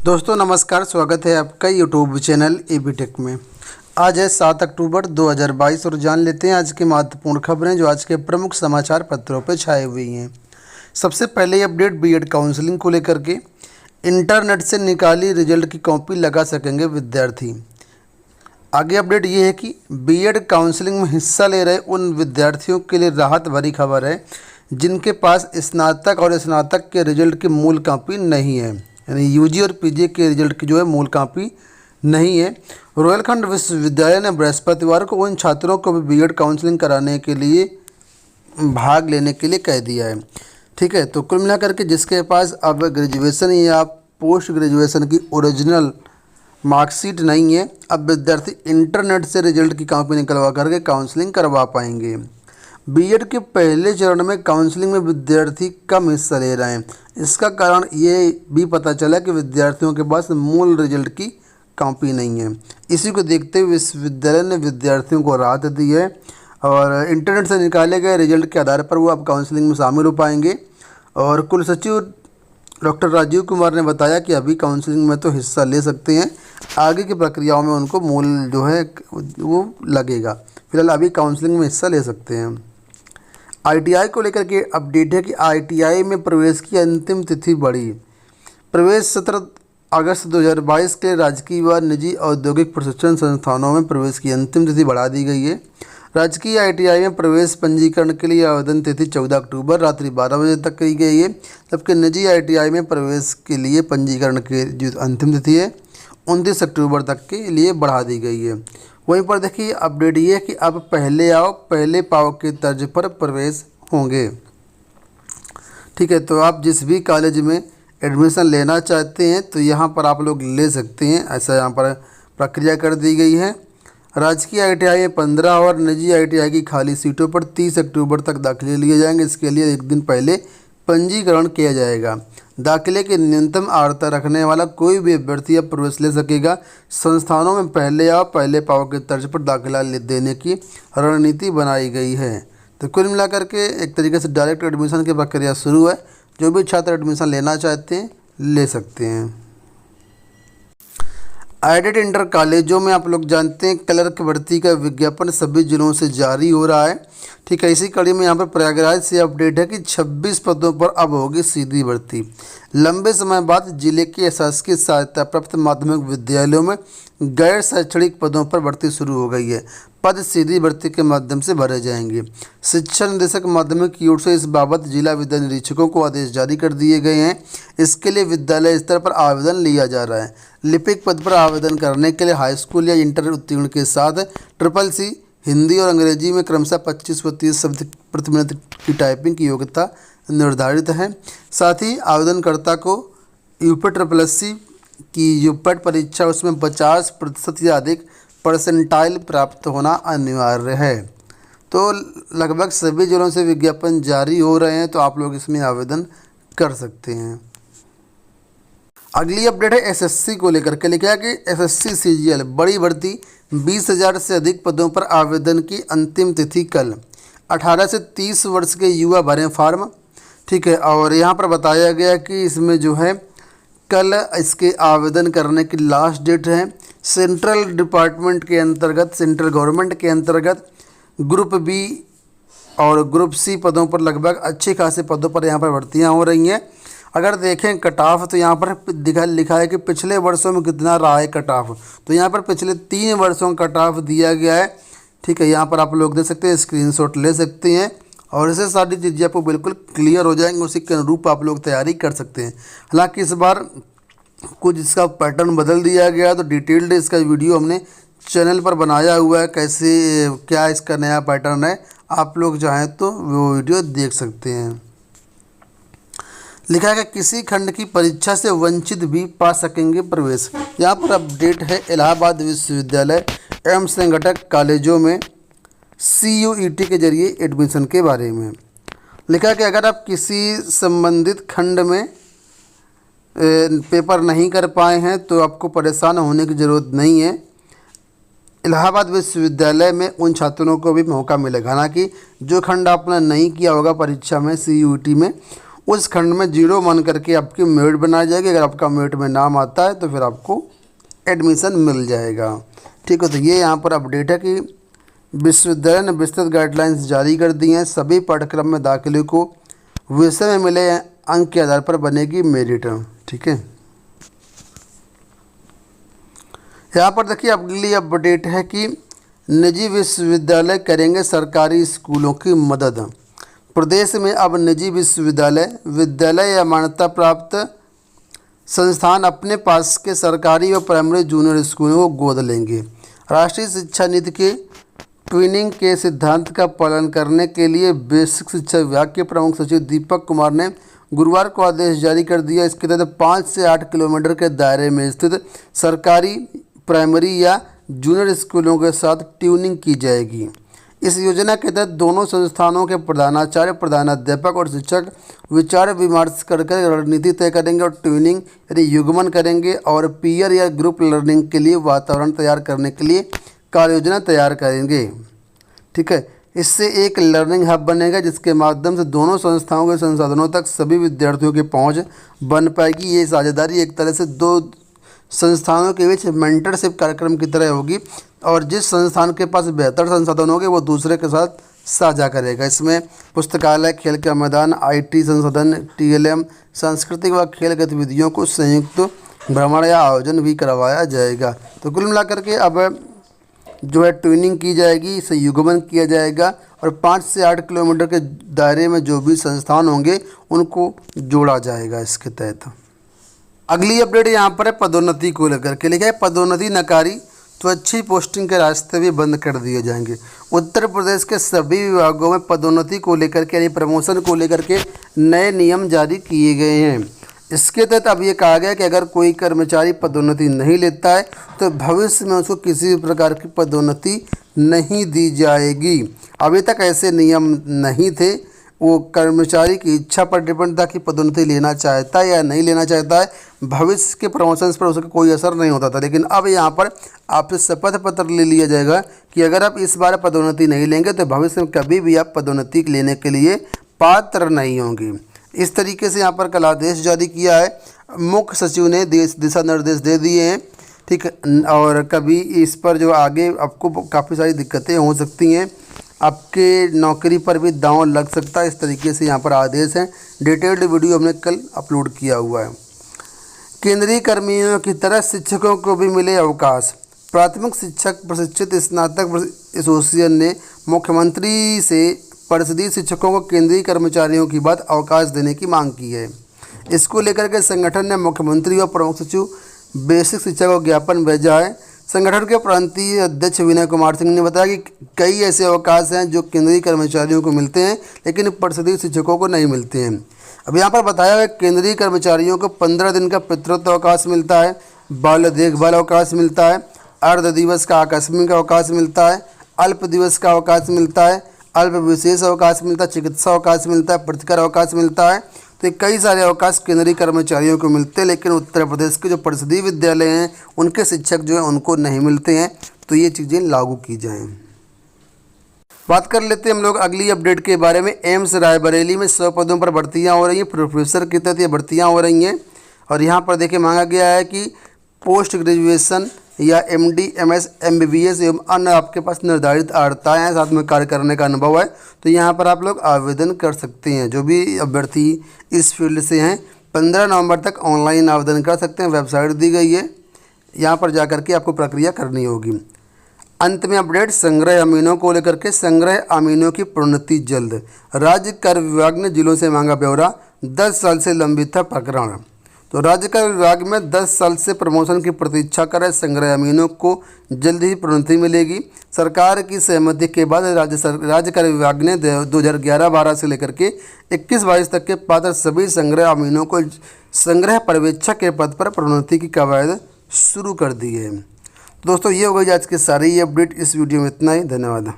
दोस्तों नमस्कार, स्वागत है आपका यूट्यूब चैनल एबी टेक में। आज है 7 अक्टूबर 2022 और जान लेते हैं आज की महत्वपूर्ण खबरें जो आज के प्रमुख समाचार पत्रों पर छाई हुई हैं। सबसे पहले ये अपडेट बीएड काउंसलिंग को लेकर के। इंटरनेट से निकाली रिजल्ट की कॉपी लगा सकेंगे विद्यार्थी। आगे अपडेट ये है कि बीएड काउंसलिंग में हिस्सा ले रहे उन विद्यार्थियों के लिए राहत भरी खबर है जिनके पास स्नातक और स्नातक के रिजल्ट की मूल कॉपी नहीं है, यानी यूजी और पीजी के रिजल्ट की जो है मूल कॉपी नहीं है। रोहिलखंड विश्वविद्यालय ने बृहस्पतिवार को उन छात्रों को भी बीएड काउंसलिंग कराने के लिए भाग लेने के लिए कह दिया है। ठीक है, तो कुल मिलाकर के जिसके पास अब ग्रेजुएशन या पोस्ट ग्रेजुएशन की ओरिजिनल मार्कशीट नहीं है, अब विद्यार्थी इंटरनेट से रिजल्ट की कॉपी निकलवा करके काउंसलिंग करवा पाएंगे। बीएड के पहले चरण में काउंसलिंग में विद्यार्थी कम हिस्सा ले रहे हैं। इसका कारण ये भी पता चला कि विद्यार्थियों के पास मूल रिजल्ट की कॉपी नहीं है। इसी को देखते हुए विश्वविद्यालय ने विद्यार्थियों को राहत दी है और इंटरनेट से निकाले गए रिजल्ट के आधार पर वो अब काउंसलिंग में शामिल हो पाएंगे। और कुल सचिव डॉक्टर राजीव कुमार ने बताया कि अभी काउंसलिंग में तो हिस्सा ले सकते हैं, आगे की प्रक्रियाओं में उनको मूल जो है वो लगेगा। फिलहाल अभी काउंसलिंग में हिस्सा ले सकते हैं। आईटीआई को लेकर के अपडेट है कि आईटीआई में प्रवेश की अंतिम तिथि बढ़ी। प्रवेश सत्र अगस्त 2022 के लिए राजकीय व निजी औद्योगिक प्रशिक्षण संस्थानों में प्रवेश की अंतिम तिथि बढ़ा दी गई है। राजकीय आईटीआई में प्रवेश पंजीकरण के लिए आवेदन तिथि 14 अक्टूबर रात्रि 12 बजे तक की गई है, जबकि निजी आईटीआई में प्रवेश के लिए पंजीकरण की जो अंतिम तिथि है 29 अक्टूबर तक के लिए बढ़ा दी गई है। वहीं पर देखिए अपडेट ये है कि अब पहले आओ पहले पाओ के तर्ज पर प्रवेश होंगे। ठीक है, तो आप जिस भी कॉलेज में एडमिशन लेना चाहते हैं तो यहाँ पर आप लोग ले सकते हैं, ऐसा यहाँ पर प्रक्रिया कर दी गई है। राजकीय आईटीआई में 15 और निजी आईटीआई की खाली सीटों पर 30 अक्टूबर तक दाखिले लिए जाएंगे। इसके लिए एक दिन पहले पंजीकरण किया जाएगा। दाखिले की न्यूनतम अर्हता रखने वाला कोई भी अभ्यर्थी अब प्रवेश ले सकेगा। संस्थानों में पहले आओ पहले पाओ के तर्ज पर दाखिला देने की रणनीति बनाई गई है। तो कुल मिलाकर के एक तरीके से डायरेक्ट एडमिशन की प्रक्रिया शुरू है। जो भी छात्र एडमिशन लेना चाहते हैं ले सकते हैं। एडेड इंटर कॉलेजों में आप लोग जानते हैं क्लर्क भर्ती का विज्ञापन सभी जिलों से जारी हो रहा है। ठीक है, इसी कड़ी में यहाँ पर प्रयागराज से अपडेट है कि 26 पदों पर अब होगी सीधी भर्ती। लंबे समय बाद जिले के शासकीय सहायता प्राप्त माध्यमिक विद्यालयों में गैर शैक्षणिक पदों पर भर्ती शुरू हो गई है। पद सीधी भर्ती के माध्यम से भरे जाएंगे। शिक्षा निदेशक माध्यमिक की ओर से इस बाबत जिला विद्या निरीक्षकों को आदेश जारी कर दिए गए हैं। इसके लिए विद्यालय स्तर पर आवेदन लिया जा रहा है। लिपिक पद पर आवेदन करने के लिए हाई स्कूल या इंटर उत्तीर्ण के साथ CCC हिंदी और अंग्रेजी में क्रमशः 25 व 30 शब्द प्रति मिनट की टाइपिंग की योग्यता निर्धारित है। साथ ही आवेदनकर्ता को UPSC की जो पेट परीक्षा उसमें 50% या अधिक परसेंटाइल प्राप्त होना अनिवार्य है। तो लगभग सभी जिलों से विज्ञापन जारी हो रहे हैं, तो आप लोग इसमें आवेदन कर सकते हैं। अगली अपडेट है एसएससी को लेकर के। लिखा है कि एसएससी CGL बड़ी भर्ती 20,000 से अधिक पदों पर आवेदन की अंतिम तिथि कल। 18 से 30 वर्ष के युवा भरें फॉर्म। ठीक है, और यहाँ पर बताया गया कि इसमें जो है कल इसके आवेदन करने की लास्ट डेट है। सेंट्रल डिपार्टमेंट के अंतर्गत सेंट्रल गवर्नमेंट के अंतर्गत ग्रुप B और ग्रुप C पदों पर लगभग अच्छे खासे पदों पर यहाँ पर भर्तियाँ हो रही हैं। अगर देखें कट ऑफ तो यहाँ पर लिखा है कि पिछले वर्षों में कितना रहा है कट ऑफ, तो यहाँ पर पिछले 3 वर्षों का कट ऑफ दिया गया है। ठीक है, यहाँ पर आप लोग देख सकते हैं, स्क्रीनशॉट ले सकते हैं और इससे सारी चीज़ें आपको बिल्कुल क्लियर हो जाएंगी। उसी के अनुरूप आप लोग तैयारी कर सकते हैं। हालांकि इस बार कुछ इसका पैटर्न बदल दिया गया, तो डिटेल्ड इसका वीडियो हमने चैनल पर बनाया हुआ है, कैसे क्या इसका नया पैटर्न है। आप लोग चाहें तो वो वीडियो देख सकते हैं। लिखा है कि किसी खंड की परीक्षा से वंचित भी पा सकेंगे प्रवेश। यहाँ पर अपडेट है इलाहाबाद विश्वविद्यालय एवं संगठक कॉलेजों में CUET के जरिए एडमिशन के बारे में। लिखा है कि अगर आप किसी संबंधित खंड में पेपर नहीं कर पाए हैं तो आपको परेशान होने की ज़रूरत नहीं है। इलाहाबाद विश्वविद्यालय में उन छात्रों को भी मौका मिलेगा। हालांकि जो खंड आपने नहीं किया होगा परीक्षा में CUET में, उस खंड में 0 मान करके आपकी मेरिट बनाई जाएगी। अगर आपका मेरिट में नाम आता है तो फिर आपको एडमिशन मिल जाएगा। ठीक है, तो ये यहाँ पर अपडेट है कि विश्वविद्यालय ने विस्तृत गाइडलाइंस जारी कर दी हैं। सभी पाठ्यक्रम में दाखिले को विषय में मिले अंक के आधार पर बनेगी मेरिट। ठीक है, यहाँ पर देखिए अगली अपडेट है कि निजी विश्वविद्यालय करेंगे सरकारी स्कूलों की मदद। प्रदेश में अब निजी विश्वविद्यालय, विद्यालय या मान्यता प्राप्त संस्थान अपने पास के सरकारी और प्राइमरी जूनियर स्कूलों को गोद लेंगे। राष्ट्रीय शिक्षा नीति के ट्विनिंग के सिद्धांत का पालन करने के लिए बेसिक शिक्षा विभाग के प्रमुख सचिव दीपक कुमार ने गुरुवार को आदेश जारी कर दिया। इसके तहत 5 से 8 किलोमीटर के दायरे में स्थित सरकारी प्राइमरी या जूनियर स्कूलों के साथ ट्यूनिंग की जाएगी। इस योजना के तहत दोनों संस्थानों के प्रधानाचार्य, प्रधानाध्यापक और शिक्षक विचार विमर्श करके रणनीति तय करेंगे और ट्यूनिंग यानी युग्मन करेंगे और पीयर या ग्रुप लर्निंग के लिए वातावरण तैयार करने के लिए कार्य योजना तैयार करेंगे। ठीक है, इससे एक लर्निंग हब बनेगा जिसके माध्यम से दोनों संस्थाओं के संसाधनों तक सभी विद्यार्थियों की पहुंच बन पाएगी। ये साझेदारी एक तरह से दो संस्थानों के बीच मेंटरशिप कार्यक्रम की तरह होगी और जिस संस्थान के पास बेहतर संसाधन होंगे वो दूसरे के साथ साझा करेगा। इसमें पुस्तकालय, खेल का मैदान, IT संसाधन, TLM, सांस्कृतिक व खेल गतिविधियों को संयुक्त भ्रमण या आयोजन भी करवाया जाएगा। तो कुल मिलाकर के अब जो है ट्यूनिंग की जाएगी, इसे युग्मन किया जाएगा और 5 से 8 किलोमीटर के दायरे में जो भी संस्थान होंगे उनको जोड़ा जाएगा इसके तहत। अगली अपडेट यहाँ पर है पदोन्नति को लेकर के। लिखा है पदोन्नति नकारी तो अच्छी पोस्टिंग के रास्ते भी बंद कर दिए जाएंगे। उत्तर प्रदेश के सभी विभागों में पदोन्नति को लेकर के यानी प्रमोशन को लेकर के नए नियम जारी किए गए हैं। इसके तहत अब ये कहा गया कि अगर कोई कर्मचारी पदोन्नति नहीं लेता है तो भविष्य में उसको किसी भी प्रकार की पदोन्नति नहीं दी जाएगी। अभी तक ऐसे नियम नहीं थे, वो कर्मचारी की इच्छा पर डिपेंड था कि पदोन्नति लेना चाहता है या नहीं लेना चाहता है। भविष्य के प्रमोशंस पर उसका कोई असर नहीं होता था, लेकिन अब यहाँ पर आपसे शपथ पत्र ले लिया जाएगा कि अगर आप इस बार पदोन्नति नहीं लेंगे तो भविष्य में कभी भी आप पदोन्नति लेने के लिए पात्र नहीं होंगे। इस तरीके से यहाँ पर कल आदेश जारी किया है। मुख्य सचिव ने दिशा निर्देश दे दिए हैं। ठीक है, और कभी इस पर जो आगे आपको काफ़ी सारी दिक्कतें हो सकती हैं, आपके नौकरी पर भी दांव लग सकता है। इस तरीके से यहाँ पर आदेश हैं। डिटेल्ड वीडियो हमने कल अपलोड किया हुआ है। केंद्रीय कर्मियों की तरह शिक्षकों को भी मिले अवकाश। प्राथमिक शिक्षक प्रशिक्षित स्नातक एसोसिएशन ने मुख्यमंत्री से परिषदीय शिक्षकों को केंद्रीय कर्मचारियों की बात अवकाश देने की मांग की है। इसको लेकर के संगठन ने मुख्यमंत्री और प्रमुख सचिव बेसिक शिक्षा को ज्ञापन भेजा है। संगठन के प्रांतीय अध्यक्ष विनय कुमार सिंह ने बताया कि कई ऐसे अवकाश हैं जो केंद्रीय कर्मचारियों को मिलते हैं लेकिन परिषदीय शिक्षकों को नहीं मिलते हैं। अब यहाँ पर बताया है केंद्रीय कर्मचारियों को 15 दिन का पितृत्व अवकाश मिलता है, बाल देखभाल अवकाश मिलता है, अर्ध दिवस का आकस्मिक अवकाश मिलता है, अल्प दिवस का अवकाश मिलता है, अल्प विशेष अवकाश मिलता है, चिकित्सा अवकाश मिलता है, प्रतिकर अवकाश मिलता है। तो कई सारे अवकाश केंद्रीय कर्मचारियों को मिलते हैं, लेकिन उत्तर प्रदेश के जो परिषदीय विद्यालय हैं उनके शिक्षक जो हैं उनको नहीं मिलते हैं। तो ये चीज़ें लागू की जाएं। बात कर लेते हैं हम लोग अगली अपडेट के बारे में। एम्स रायबरेली में 100 पदों पर भर्तियां हो रही हैं। प्रोफेसर के तहत ये भर्तियां हो रही हैं और यहाँ पर देखिए मांगा गया है कि पोस्ट ग्रेजुएशन या MD, MS, MBBS एवं अन्य आपके पास निर्धारित अर्हताएँ हैं, साथ में कार्य करने का अनुभव है, तो यहाँ पर आप लोग आवेदन कर सकते हैं। जो भी अभ्यर्थी इस फील्ड से हैं 15 नवंबर तक ऑनलाइन आवेदन कर सकते हैं। वेबसाइट दी गई है, यहाँ पर जाकर के आपको प्रक्रिया करनी होगी। अंत में अपडेट संग्रह अमीनों को लेकर के। संग्रह अमीनों की प्रोन्नति जल्द। राज्य कर विभाग ने जिलों से मांगा ब्यौरा। 10 साल से लंबित था प्रकरण। तो राज्य कर विभाग में 10 साल से प्रमोशन की प्रतीक्षा कर रहे संग्रह अमीनों को जल्द ही प्रोन्नति मिलेगी। सरकार की सहमति के बाद राज्य कर विभाग ने 2011-12 से लेकर के 21-22 तक के पात्र सभी संग्रह अमीनों को संग्रह पर्यवेक्षक के पद पर प्रोन्नति की कवायद शुरू कर दी है। दोस्तों ये हो गई आज की सारी अपडेट। इस वीडियो में इतना ही। धन्यवाद।